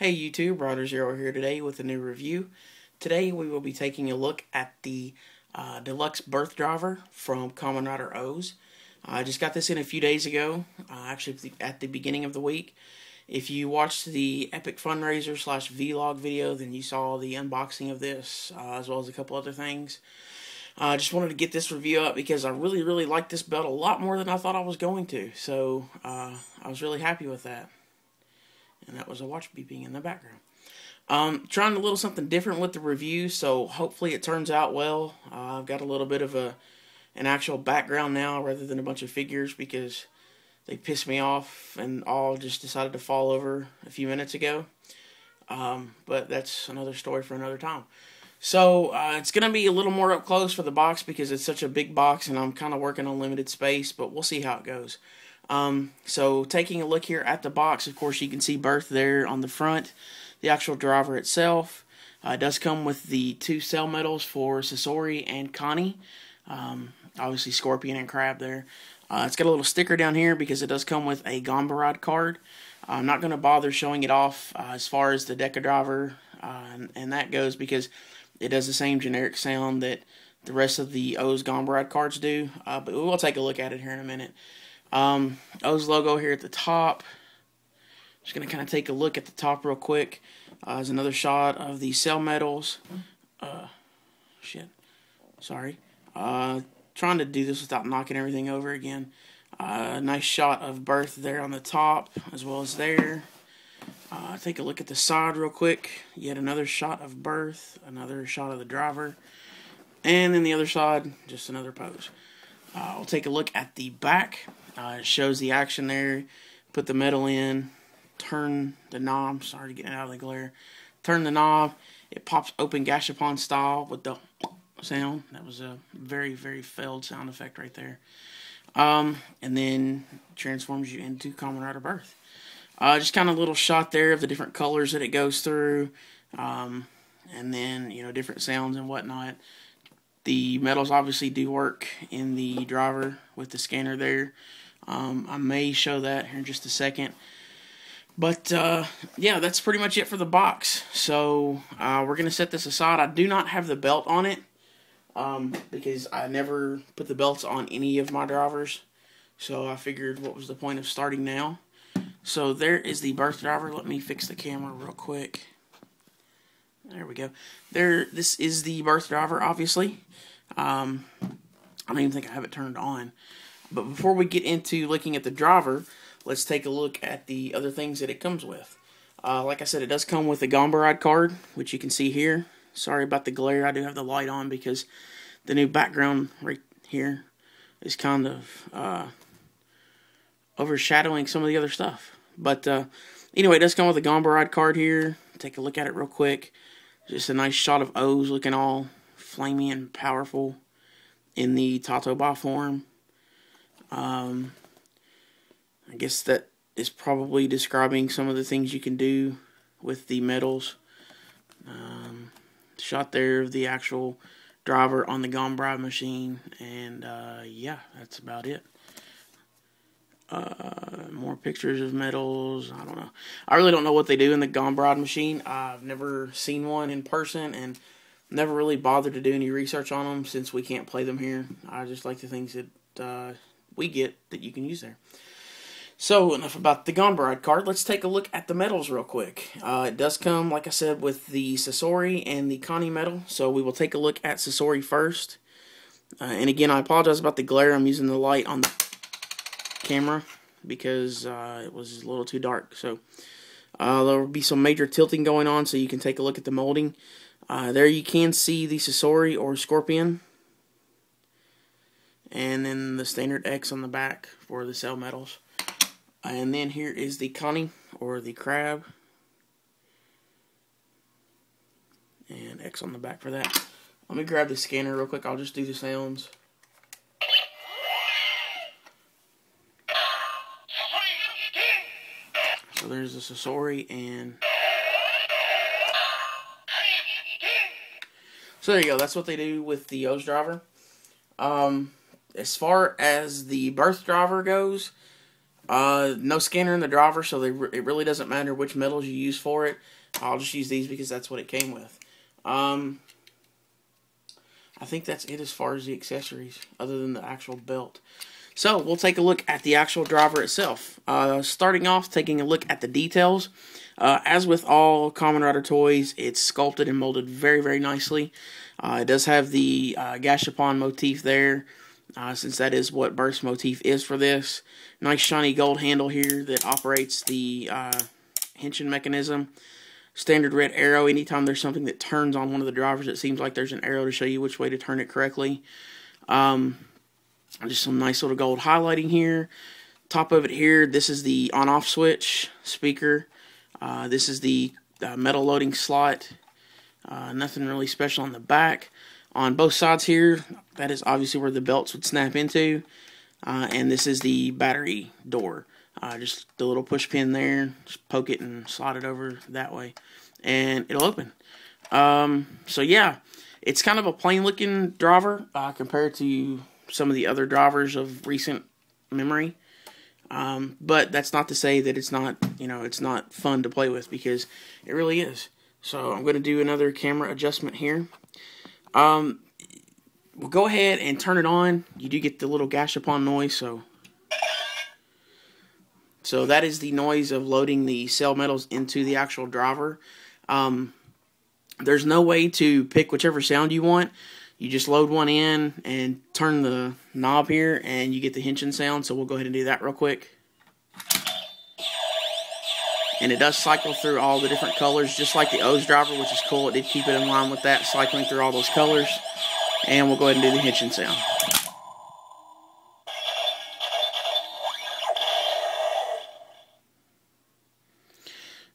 Hey YouTube, Rider Zero here today with a new review. Today we will be taking a look at the deluxe birth driver from Kamen Rider OOOs. I just got this in a few days ago, actually at the beginning of the week. If you watched the Epic Fundraiser / vlog video, then you saw the unboxing of this, as well as a couple other things. I just wanted to get this review up because I really like this belt a lot more than I thought I was going to. So I was really happy with that. And that was a watch beeping in the background. Trying a little something different with the review, so hopefully it turns out well. I've got a little bit of an actual background now rather than a bunch of figures because they pissed me off and all just decided to fall over a few minutes ago. But that's another story for another time. So it's going to be a little more up close for the box because it's such a big box and I'm kind of working on limited space, but we'll see how it goes. So taking a look here at the box, of course you can see Birth there on the front, the actual driver itself. It does come with the two cell medals for Sasori and Connie, obviously Scorpion and Crab there. It's got a little sticker down here because it does come with a Kamen Rider card. I'm not going to bother showing it off as far as the Deca driver and that goes because it does the same generic sound that the rest of the OOO's Kamen Rider cards do, but we'll take a look at it here in a minute. OOO's logo here at the top. Just going to kind of take a look at the top real quick. There's another shot of the cell medals. Sorry. Trying to do this without knocking everything over again. Nice shot of Birth there on the top, as well as there. Take a look at the side real quick. Yet another shot of Birth, another shot of the driver, and then the other side, just another pose. We'll take a look at the back. It shows the action there. Put the medal in, turn the knob. Sorry to get it out of the glare. Turn the knob. It pops open gashapon style with the sound. That was a very failed sound effect right there. And then transforms you into Kamen Rider Birth. Just kind of a little shot there of the different colors that it goes through. And then, different sounds and whatnot. The medals obviously do work in the driver with the scanner there. I may show that here in just a second. But, yeah, that's pretty much it for the box. So, we're going to set this aside. I do not have the belt on it because I never put the belts on any of my drivers. So, I figured what was the point of starting now. So, there is the Birth driver. Let me fix the camera real quick. There we go. This is the Birth driver, obviously. I don't even think I have it turned on. But before we get into looking at the driver, let's take a look at the other things that it comes with. Like I said, it does come with a Kamen Rider card, which you can see here. Sorry about the glare. I do have the light on because the new background right here is kind of overshadowing some of the other stuff. But anyway, it does come with a Kamen Rider card here. Take a look at it real quick. Just a nice shot of OOO's looking all flamey and powerful in the Tatoba form. I guess that is probably describing some of the things you can do with the medals. Shot there of the actual driver on the Kamen Rider machine, and yeah, that's about it. More pictures of medals. I don't know. I really don't know what they do in the Kamen Rider machine. I've never seen one in person and never really bothered to do any research on them since we can't play them here. I just like the things that we get that you can use there. So enough about the Kamen Rider card. Let's take a look at the medals real quick. It does come, like I said, with the Sasori and the Connie medal. So we will take a look at Sasori first. And again, I apologize about the glare. I'm using the light on the camera because it was a little too dark. So there will be some major tilting going on, so you can take a look at the molding. There you can see the Sasori or Scorpion, and then the standard X on the back for the cell medals. And then here is the Connie or the Crab, and X on the back for that. Let me grab the scanner real quick. I'll just do the sounds. So there's the Sasori, and so there you go. That's what they do with the OOO's driver. As far as the Birth driver goes, No scanner in the driver, so it really doesn't matter which metals you use for it. I'll just use these because that's what it came with. I think that's it as far as the accessories, other than the actual belt. So we'll take a look at the actual driver itself. Starting off, taking a look at the details. As with all Kamen Rider toys, it's sculpted and molded very, very nicely. It does have the gashapon motif there, since that is what Birth's motif is for this. Nice shiny gold handle here that operates the henshin mechanism. Standard red arrow. Anytime there's something that turns on one of the drivers, it seems like there's an arrow to show you which way to turn it correctly. Just some nice little gold highlighting here. Top of it here, this is the on-off switch speaker. This is the metal loading slot. Nothing really special on the back. On both sides here, that is obviously where the belts would snap into. And this is the battery door. Just the little push pin there. Just poke it and slide it over that way. And it'll open. So yeah, it's kind of a plain looking driver compared to some of the other drivers of recent memory. But that's not to say that it's not, it's not fun to play with, because it really is. So I'm going to do another camera adjustment here. We'll go ahead and turn it on. You do get the little gashapon noise, so that is the noise of loading the cell metals into the actual driver. There's no way to pick whichever sound you want. You just load one in and turn the knob here, and you get the henshin sound. So we'll go ahead and do that real quick. And it does cycle through all the different colors, just like the O's driver, which is cool. It did keep it in line with that, cycling through all those colors. And we'll go ahead and do the henshin sound.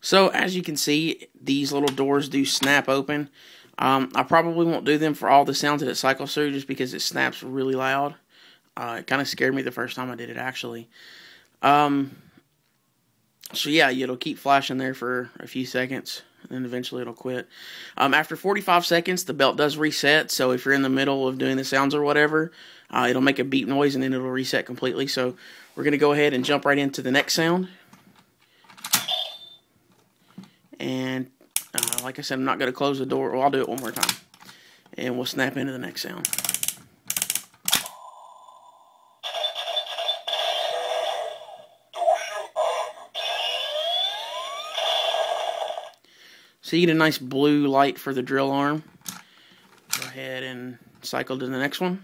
So as you can see, these little doors do snap open. I probably won't do them for all the sounds that it cycles through, just because it snaps really loud. It kind of scared me the first time I did it, actually. So yeah, it'll keep flashing there for a few seconds, and then eventually it'll quit. After 45 seconds, the belt does reset, so if you're in the middle of doing the sounds or whatever, it'll make a beep noise, and then it'll reset completely. So we're going to go ahead and jump right into the next sound. And like I said, I'm not going to close the door. Well, I'll do it one more time. And we'll snap into the next sound. So you get a nice blue light for the drill arm. Go ahead and cycle to the next one.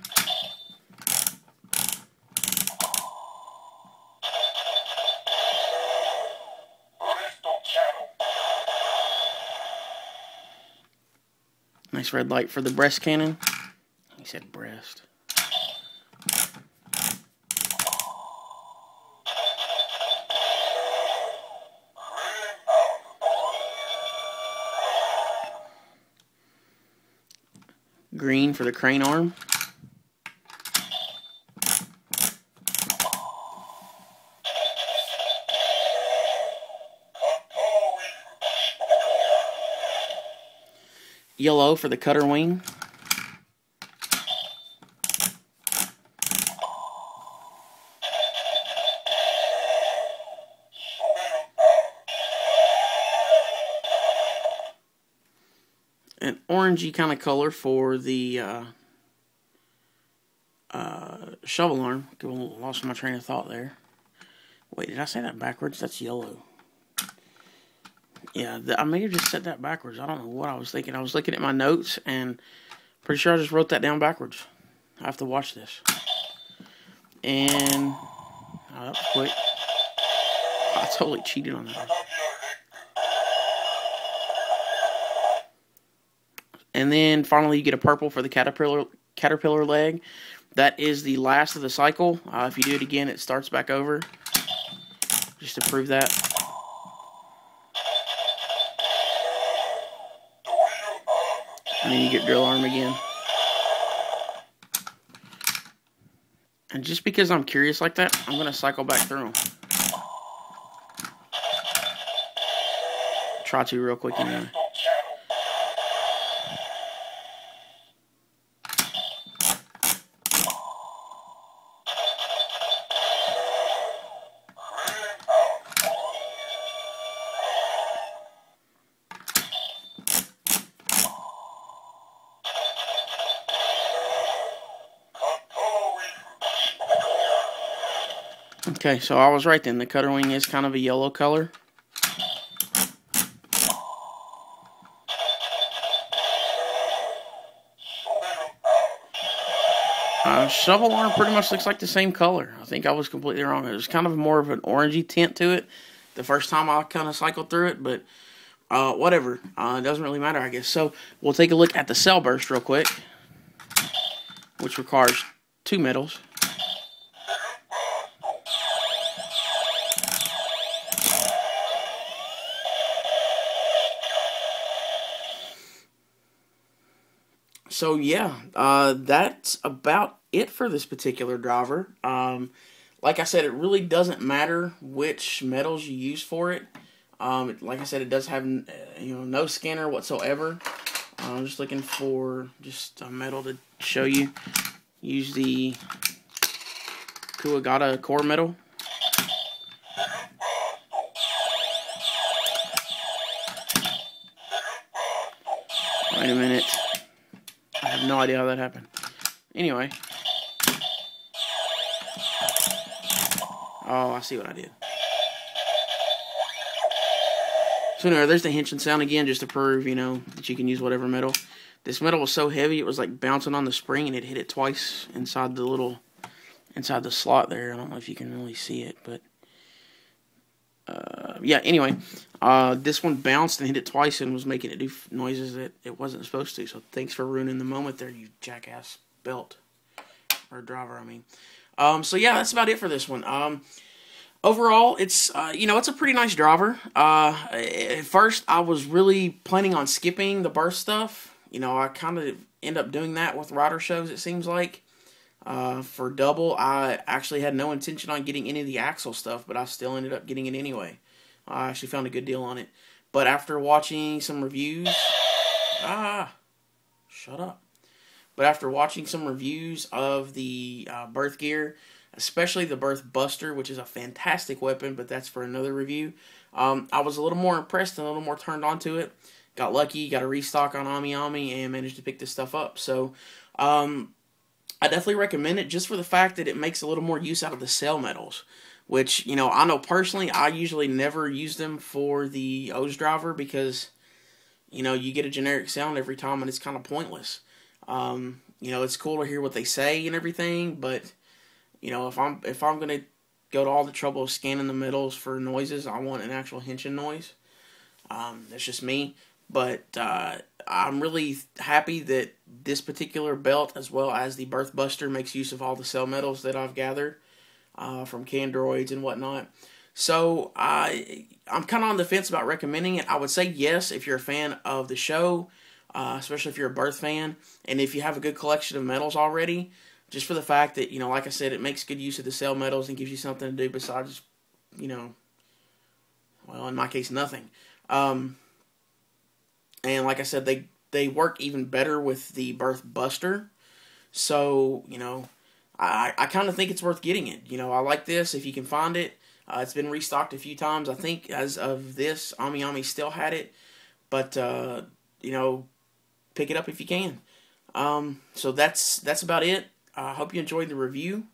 Nice red light for the breast cannon. He said breast. Green for the crane arm. Yellow for the cutter wing. An orangey kind of color for the shovel arm. I lost my train of thought there. Wait, did I say that backwards? That's yellow. Yeah, I may have just said that backwards. I don't know what I was thinking. I was looking at my notes, and pretty sure I just wrote that down backwards. I have to watch this. And that was quick. I totally cheated on that. And then finally you get a purple for the caterpillar leg. That is the last of the cycle. If you do it again, it starts back over. Just to prove that. And then you get drill arm again. And just because I'm curious like that, I'm going to cycle back through them. Try to real quick anyway. Okay, so I was right then. The cutter wing is kind of a yellow color. Shovel arm pretty much looks like the same color. I think I was completely wrong. It was kind of more of an orangey tint to it the first time I kind of cycled through it, but whatever. It doesn't really matter, I guess. So we'll take a look at the cell burst real quick, which requires 2 metals. So yeah, that's about it for this particular driver. Like I said, it really doesn't matter which metals you use for it. Like I said, it does have no scanner whatsoever. I'm just looking for just a metal to show you. Use the Kuwagata core metal. Wait a minute. I have no idea how that happened. Anyway. Oh, I see what I did. So anyway, there's the henshin sound again, just to prove, that you can use whatever metal. This metal was so heavy, it was like bouncing on the spring, and it hit it twice inside the slot there. I don't know if you can really see it, but yeah, anyway, this one bounced and hit it twice and was making it do noises that it wasn't supposed to. So thanks for ruining the moment there, you jackass belt. Or driver, I mean. So yeah, that's about it for this one. Overall, it's it's a pretty nice driver. At first, I was really planning on skipping the burst stuff. I kind of end up doing that with rider shows, it seems like. For double, I actually had no intention on getting any of the axle stuff, but I still ended up getting it anyway. I actually found a good deal on it. But after watching some reviews... shut up. But after watching some reviews of the birth gear, especially the Birth Buster, which is a fantastic weapon, but that's for another review, I was a little more impressed and a little more turned on to it. Got lucky, got a restock on Ami Ami, and managed to pick this stuff up. So, I definitely recommend it just for the fact that it makes a little more use out of the cell metals, which, I know personally, I usually never use them for the O's driver because, you get a generic sound every time and it's kind of pointless. It's cool to hear what they say and everything, but, if I'm going to go to all the trouble of scanning the metals for noises, I want an actual henshin noise. That's just me. But I'm really happy that this particular belt, as well as the Birth Buster, makes use of all the cell metals that I've gathered from Candroids and whatnot. So I'm kind of on the fence about recommending it. I would say yes if you're a fan of the show, especially if you're a Birth fan, and if you have a good collection of metals already, just for the fact that, like I said, it makes good use of the cell metals and gives you something to do besides, well, in my case, nothing. And like I said, they work even better with the Birth Buster. So, I kind of think it's worth getting it. I like this if you can find it. It's been restocked a few times. I think as of this, Ami Ami still had it. But, pick it up if you can. So that's about it. I hope you enjoyed the review.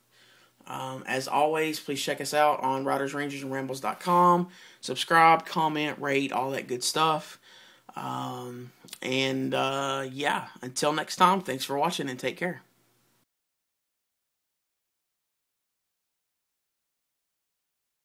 As always, please check us out on ridersrangersandrambles.com. Subscribe, comment, rate, all that good stuff. Yeah, until next time, thanks for watching and take care.